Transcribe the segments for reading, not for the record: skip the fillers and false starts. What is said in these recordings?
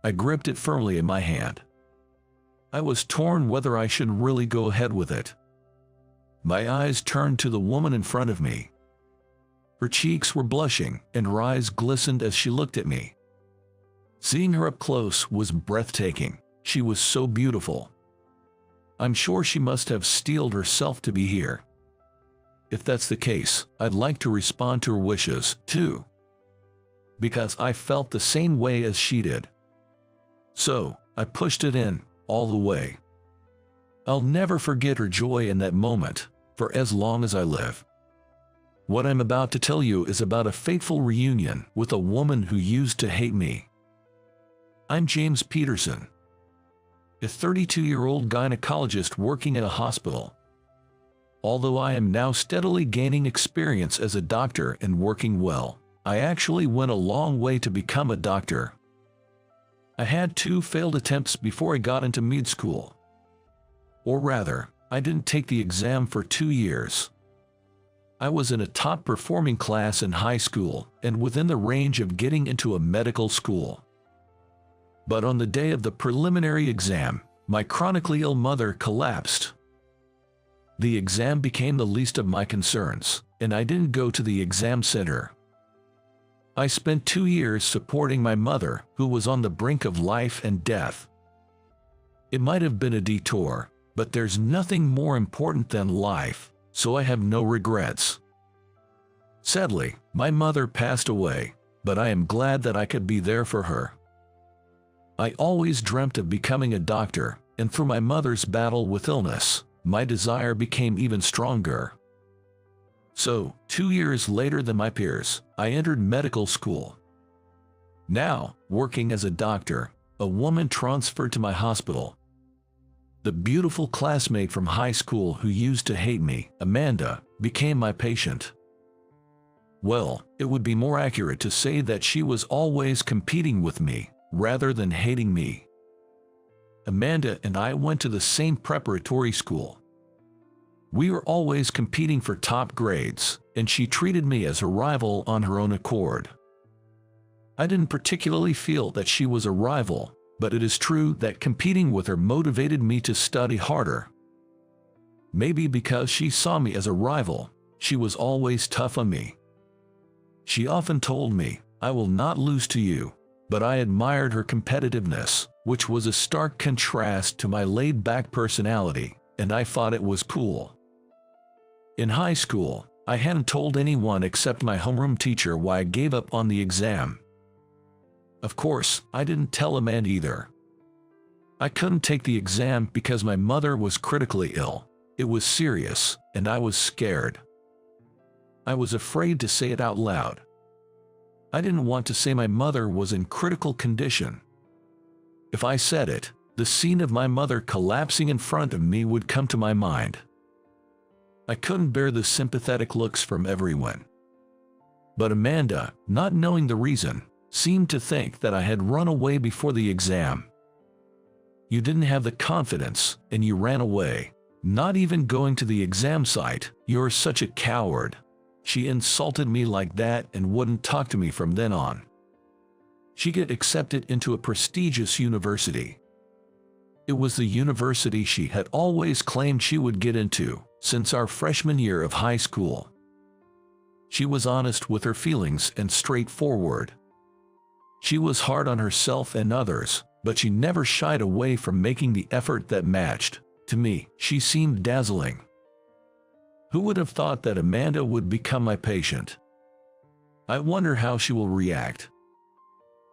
I gripped it firmly in my hand. I was torn whether I should really go ahead with it. My eyes turned to the woman in front of me. Her cheeks were blushing, and her eyes glistened as she looked at me. Seeing her up close was breathtaking. She was so beautiful. I'm sure she must have steeled herself to be here. If that's the case, I'd like to respond to her wishes, too. Because I felt the same way as she did. So, I pushed it in, all the way. I'll never forget her joy in that moment, for as long as I live. What I'm about to tell you is about a fateful reunion with a woman who used to hate me. I'm James Peterson, a 32-year-old gynecologist working at a hospital. Although I am now steadily gaining experience as a doctor and working well, I actually went a long way to become a doctor. I had 2 failed attempts before I got into med school. Or rather, I didn't take the exam for 2 years. I was in a top-performing class in high school and within the range of getting into a medical school. But on the day of the preliminary exam, my chronically ill mother collapsed. The exam became the least of my concerns, and I didn't go to the exam center. I spent 2 years supporting my mother, who was on the brink of life and death. It might have been a detour, but there's nothing more important than life, so I have no regrets. Sadly, my mother passed away, but I am glad that I could be there for her. I always dreamt of becoming a doctor, and through my mother's battle with illness, my desire became even stronger. So, 2 years later than my peers, I entered medical school. Now, working as a doctor, a woman transferred to my hospital. The beautiful classmate from high school who used to hate me, Amanda, became my patient. Well, it would be more accurate to say that she was always competing with me, rather than hating me. Amanda and I went to the same preparatory school. We were always competing for top grades, and she treated me as a rival on her own accord. I didn't particularly feel that she was a rival, but it is true that competing with her motivated me to study harder. Maybe because she saw me as a rival, she was always tough on me. She often told me, "I will not lose to you," but I admired her competitiveness, which was a stark contrast to my laid-back personality, and I thought it was cool. In high school, I hadn't told anyone except my homeroom teacher why I gave up on the exam. Of course, I didn't tell Amanda either. I couldn't take the exam because my mother was critically ill. It was serious, and I was scared. I was afraid to say it out loud. I didn't want to say my mother was in critical condition. If I said it, the scene of my mother collapsing in front of me would come to my mind. I couldn't bear the sympathetic looks from everyone. But Amanda, not knowing the reason, seemed to think that I had run away before the exam. "You didn't have the confidence, and you ran away. Not even going to the exam site, you're such a coward." She insulted me like that and wouldn't talk to me from then on. She got accepted into a prestigious university. It was the university she had always claimed she would get into since our freshman year of high school. She was honest with her feelings and straightforward. She was hard on herself and others, but she never shied away from making the effort that matched. To me, she seemed dazzling. Who would have thought that Amanda would become my patient? I wonder how she will react.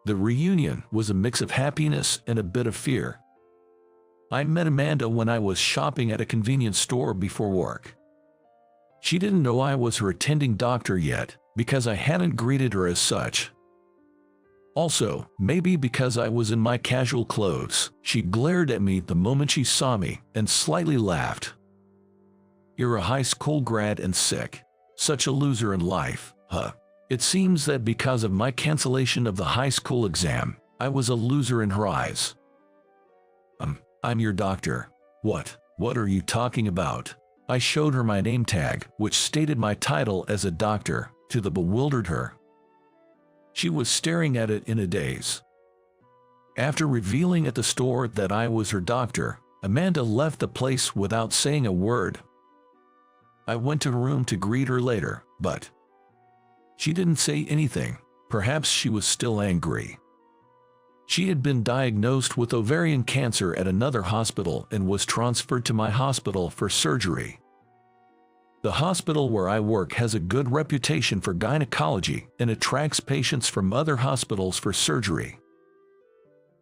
The reunion was a mix of happiness and a bit of fear. I met Amanda when I was shopping at a convenience store before work. She didn't know I was her attending doctor yet, because I hadn't greeted her as such. Also, maybe because I was in my casual clothes, she glared at me the moment she saw me and slightly laughed. "You're a high school grad and sick. Such a loser in life, huh?" It seems that because of my cancellation of the high school exam, I was a loser in her eyes. I'm your doctor." What are you talking about?" I showed her my name tag, which stated my title as a doctor, to the bewildered her. She was staring at it in a daze. After revealing at the store that I was her doctor, Amanda left the place without saying a word. I went to her room to greet her later, but she didn't say anything. Perhaps she was still angry. She had been diagnosed with ovarian cancer at another hospital and was transferred to my hospital for surgery. The hospital where I work has a good reputation for gynecology and attracts patients from other hospitals for surgery.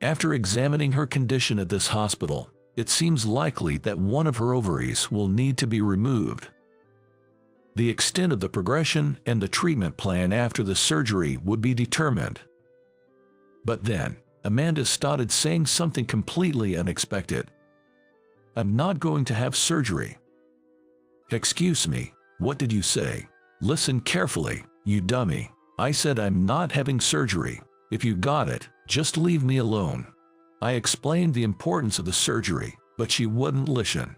After examining her condition at this hospital, it seems likely that one of her ovaries will need to be removed. The extent of the progression and the treatment plan after the surgery would be determined. But then, Amanda started saying something completely unexpected. "I'm not going to have surgery." "Excuse me, what did you say?" "Listen carefully, you dummy. I said I'm not having surgery. If you got it, just leave me alone." I explained the importance of the surgery, but she wouldn't listen.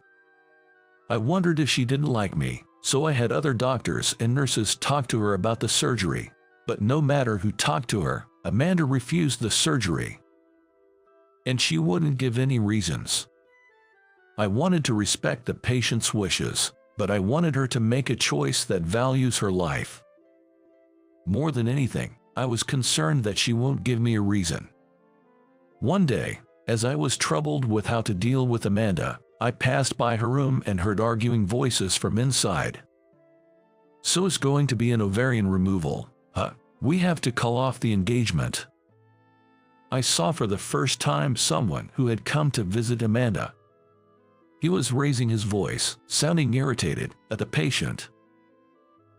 I wondered if she didn't like me, so I had other doctors and nurses talk to her about the surgery. But no matter who talked to her, Amanda refused the surgery. And she wouldn't give any reasons. I wanted to respect the patient's wishes, but I wanted her to make a choice that values her life. More than anything, I was concerned that she won't give me a reason. One day, as I was troubled with how to deal with Amanda, I passed by her room and heard arguing voices from inside. "So it's going to be an ovarian removal, huh? We have to call off the engagement." I saw for the first time someone who had come to visit Amanda. He was raising his voice, sounding irritated, at the patient.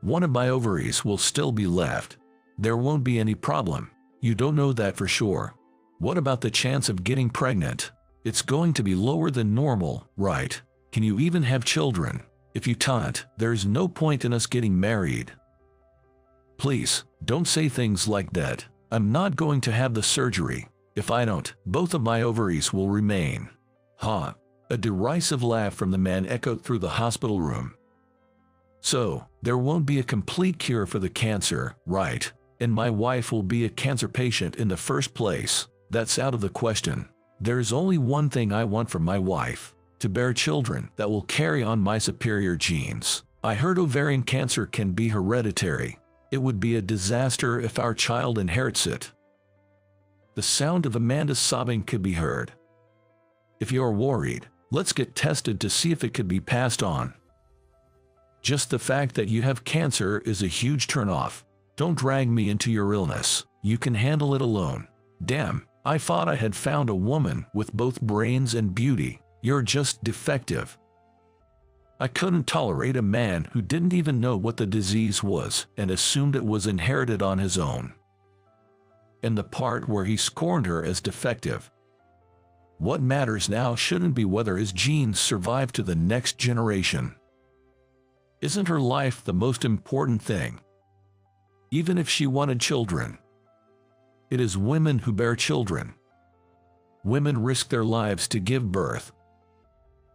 "One of my ovaries will still be left. There won't be any problem. You don't know that for sure. What about the chance of getting pregnant? It's going to be lower than normal, right? Can you even have children? If you can't, there's no point in us getting married. Please, don't say things like that. I'm not going to have the surgery. If I don't, both of my ovaries will remain." "Huh?" A derisive laugh from the man echoed through the hospital room. "So, there won't be a complete cure for the cancer, right? And my wife will be a cancer patient in the first place. That's out of the question. There's only one thing I want from my wife: to bear children that will carry on my superior genes. I heard ovarian cancer can be hereditary. It would be a disaster if our child inherits it." The sound of Amanda's sobbing could be heard. "If you're worried, let's get tested to see if it could be passed on. Just the fact that you have cancer is a huge turnoff. Don't drag me into your illness. You can handle it alone." "Damn, I thought I had found a woman with both brains and beauty. You're just defective." I couldn't tolerate a man who didn't even know what the disease was and assumed it was inherited on his own. And the part where he scorned her as defective. What matters now shouldn't be whether his genes survive to the next generation. Isn't her life the most important thing? Even if she wanted children. It is women who bear children. Women risk their lives to give birth.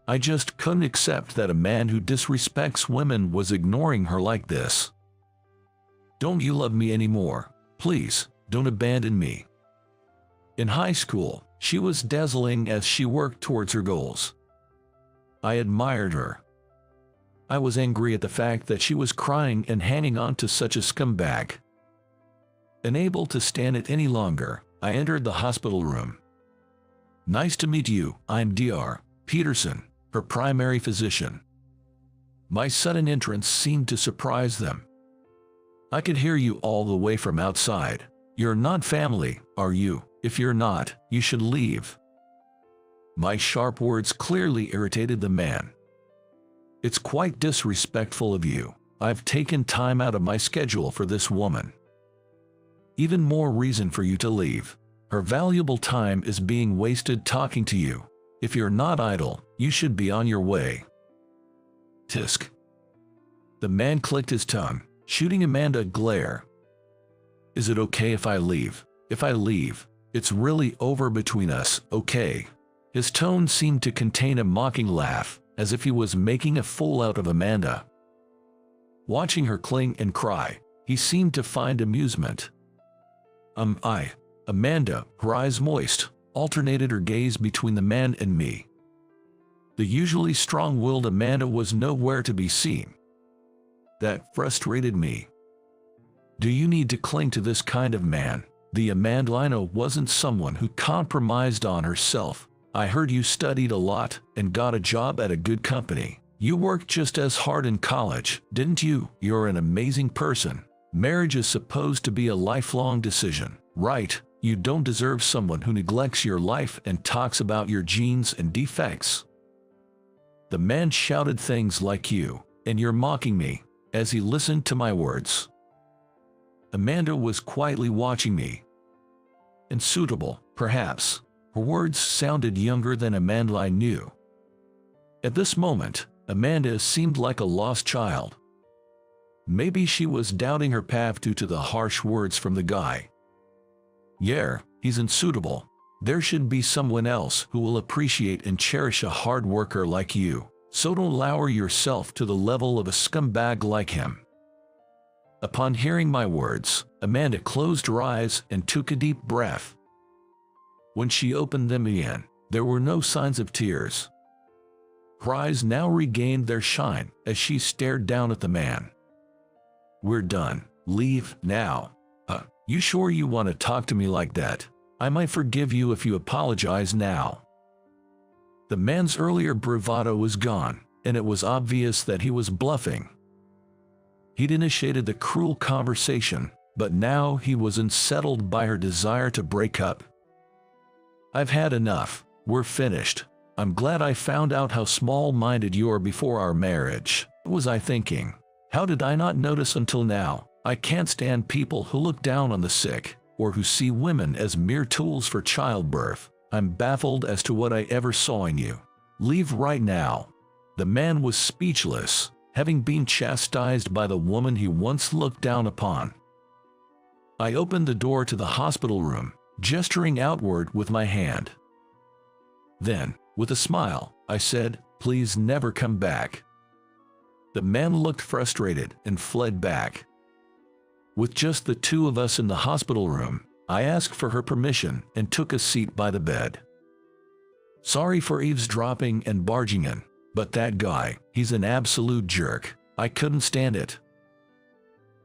I just couldn't accept that a man who disrespects women was ignoring her like this. "Don't you love me anymore? Please, don't abandon me." In high school, she was dazzling as she worked towards her goals. I admired her. I was angry at the fact that she was crying and hanging on to such a scumbag. Unable to stand it any longer, I entered the hospital room. "Nice to meet you, I'm Dr. Peterson, her primary physician." My sudden entrance seemed to surprise them. "I could hear you all the way from outside. You're not family, are you? If you're not, you should leave." My sharp words clearly irritated the man. "It's quite disrespectful of you. I've taken time out of my schedule for this woman." "Even more reason for you to leave. Her valuable time is being wasted talking to you. If you're not idle, you should be on your way." Tisk. The man clicked his tongue, shooting Amanda a glare. "Is it okay if I leave? If I leave, it's really over between us, okay?" His tone seemed to contain a mocking laugh, as if he was making a fool out of Amanda. Watching her cling and cry, he seemed to find amusement. Amanda, her eyes moist. alternated her gaze between the man and me. The usually strong-willed Amanda was nowhere to be seen. That frustrated me. Do you need to cling to this kind of man? The Amanda I know wasn't someone who compromised on herself. I heard you studied a lot and got a job at a good company. You worked just as hard in college, didn't you? You're an amazing person. Marriage is supposed to be a lifelong decision, right? You don't deserve someone who neglects your life and talks about your genes and defects. The man shouted things like you, and you're mocking me, as he listened to my words. Amanda was quietly watching me. Unsuitable, perhaps. Her words sounded younger than Amanda I knew. At this moment, Amanda seemed like a lost child. Maybe she was doubting her path due to the harsh words from the guy. Yeah, he's unsuitable. There should be someone else who will appreciate and cherish a hard worker like you, so don't lower yourself to the level of a scumbag like him. Upon hearing my words, Amanda closed her eyes and took a deep breath. When she opened them again, there were no signs of tears. Her eyes now regained their shine as she stared down at the man. We're done. Leave now. You sure you want to talk to me like that? I might forgive you if you apologize now. The man's earlier bravado was gone, and it was obvious that he was bluffing. He'd initiated the cruel conversation, but now he was unsettled by her desire to break up. I've had enough. We're finished. I'm glad I found out how small-minded you are before our marriage. What was I thinking? How did I not notice until now? I can't stand people who look down on the sick, or who see women as mere tools for childbirth. I'm baffled as to what I ever saw in you. Leave right now. The man was speechless, having been chastised by the woman he once looked down upon. I opened the door to the hospital room, gesturing outward with my hand. Then, with a smile, I said, "Please never come back." The man looked frustrated and fled back. With just the two of us in the hospital room, I asked for her permission and took a seat by the bed. Sorry for eavesdropping and barging in, but that guy, he's an absolute jerk. I couldn't stand it.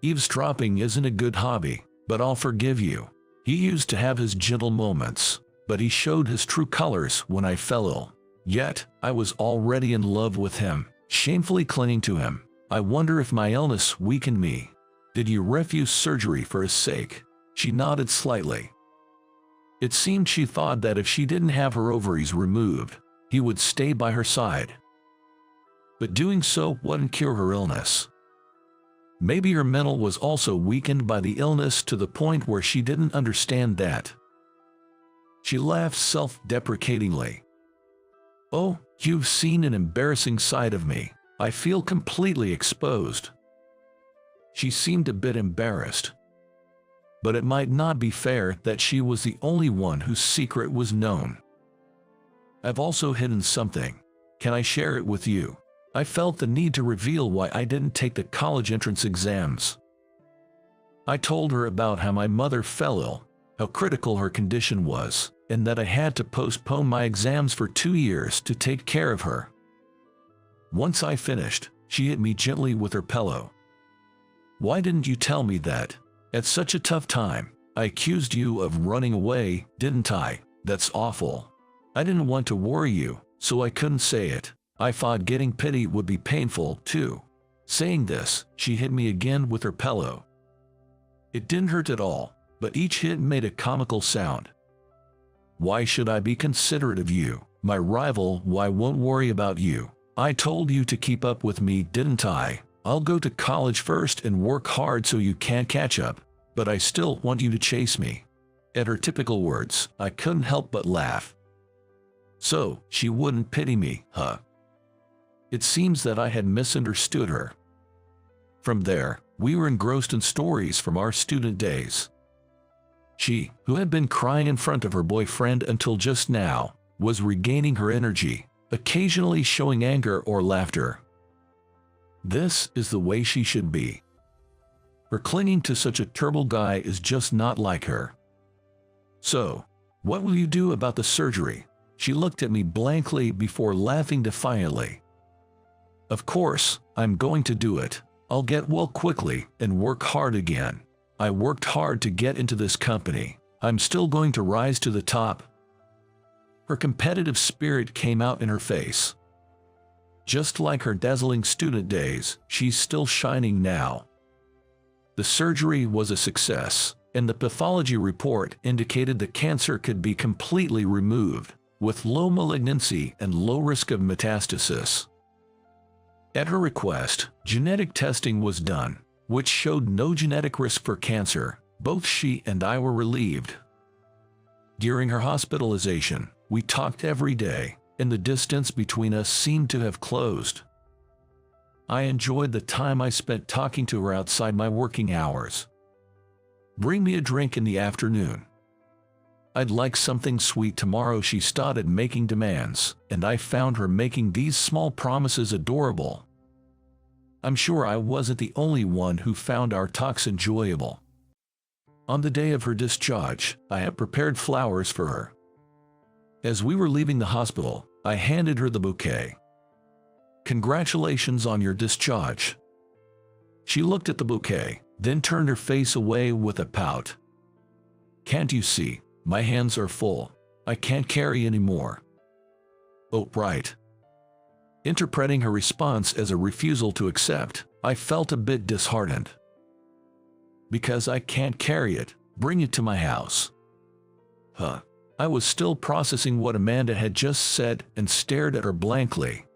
Eavesdropping isn't a good hobby, but I'll forgive you. He used to have his gentle moments, but he showed his true colors when I fell ill. Yet, I was already in love with him, shamefully clinging to him. I wonder if my illness weakened me. Did you refuse surgery for his sake? She nodded slightly. It seemed she thought that if she didn't have her ovaries removed, he would stay by her side. But doing so wouldn't cure her illness. Maybe her mental was also weakened by the illness to the point where she didn't understand that. She laughed self-deprecatingly. Oh, you've seen an embarrassing side of me. I feel completely exposed. She seemed a bit embarrassed. But it might not be fair that she was the only one whose secret was known. I've also hidden something. Can I share it with you? I felt the need to reveal why I didn't take the college entrance exams. I told her about how my mother fell ill, how critical her condition was, and that I had to postpone my exams for 2 years to take care of her. Once I finished, she hit me gently with her pillow. Why didn't you tell me that? At such a tough time, I accused you of running away, didn't I? That's awful. I didn't want to worry you, so I couldn't say it. I thought getting pity would be painful, too. Saying this, she hit me again with her pillow. It didn't hurt at all, but each hit made a comical sound. Why should I be considerate of you, my rival? Why won't worry about you? I told you to keep up with me, didn't I? I'll go to college first and work hard so you can't catch up, but I still want you to chase me. At her typical words, I couldn't help but laugh. So, she wouldn't pity me, huh? It seems that I had misunderstood her. From there, we were engrossed in stories from our student days. She, who had been crying in front of her boyfriend until just now, was regaining her energy, occasionally showing anger or laughter. This is the way she should be. Her clinging to such a terrible guy is just not like her. So, "What will you do about the surgery?" She looked at me blankly before laughing defiantly. "Of course, I'm going to do it. I'll get well quickly and work hard again. I worked hard to get into this company. I'm still going to rise to the top." Her competitive spirit came out in her face. Just like her dazzling student days, she's still shining now. The surgery was a success, and the pathology report indicated the cancer could be completely removed, with low malignancy and low risk of metastasis. At her request, genetic testing was done, which showed no genetic risk for cancer. Both she and I were relieved. During her hospitalization, we talked every day, and the distance between us seemed to have closed. I enjoyed the time I spent talking to her outside my working hours. "Bring me a drink in the afternoon. I'd like something sweet tomorrow." She started making demands, and I found her making these small promises adorable. I'm sure I wasn't the only one who found our talks enjoyable. On the day of her discharge, I had prepared flowers for her. As we were leaving the hospital, I handed her the bouquet. "Congratulations on your discharge." She looked at the bouquet, then turned her face away with a pout. "Can't you see? My hands are full. I can't carry anymore." "Oh, right." Interpreting her response as a refusal to accept, I felt a bit disheartened. "Because I can't carry it, bring it to my house." Huh. I was still processing what Amanda had just said and stared at her blankly.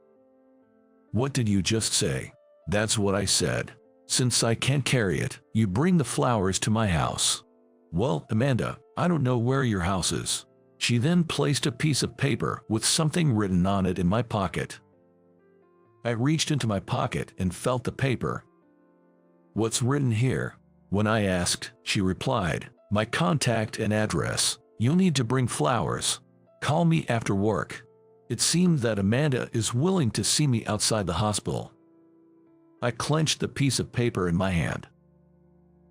"What did you just say?" "That's what I said. Since I can't carry it, you bring the flowers to my house." "Well, Amanda, I don't know where your house is." She then placed a piece of paper with something written on it in my pocket. I reached into my pocket and felt the paper. "What's written here?" When I asked, she replied, "My contact and address. You'll need to bring flowers. Call me after work." It seemed that Amanda is willing to see me outside the hospital. I clenched the piece of paper in my hand.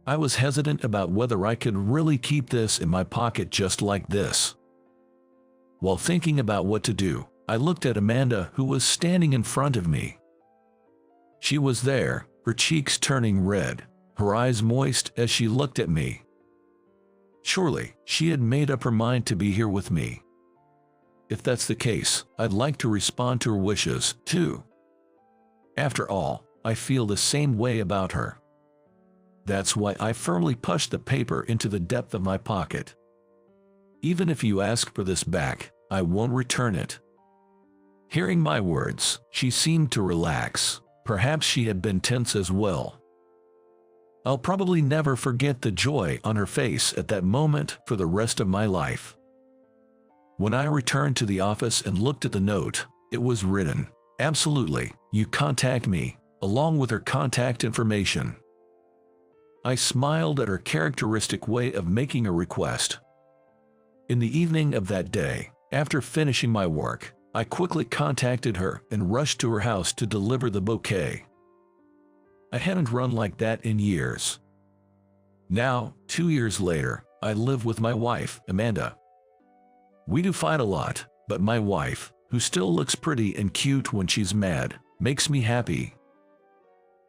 I was hesitant about whether I could really keep this in my pocket just like this. While thinking about what to do, I looked at Amanda, who was standing in front of me. She was there, her cheeks turning red, her eyes moist as she looked at me. Surely, she had made up her mind to be here with me. If that's the case, I'd like to respond to her wishes, too. After all, I feel the same way about her. That's why I firmly pushed the paper into the depth of my pocket. "Even if you ask for this back, I won't return it." Hearing my words, she seemed to relax. Perhaps she had been tense as well. I'll probably never forget the joy on her face at that moment for the rest of my life. When I returned to the office and looked at the note, it was written, "Absolutely, you contact me," along with her contact information. I smiled at her characteristic way of making a request. In the evening of that day, after finishing my work, I quickly contacted her and rushed to her house to deliver the bouquet. I hadn't run like that in years. Now, 2 years later, I live with my wife, Amanda. We do fight a lot, but my wife, who still looks pretty and cute when she's mad, makes me happy.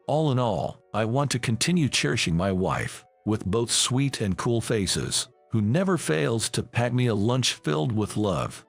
All in all, I want to continue cherishing my wife, with both sweet and cool faces, who never fails to pack me a lunch filled with love.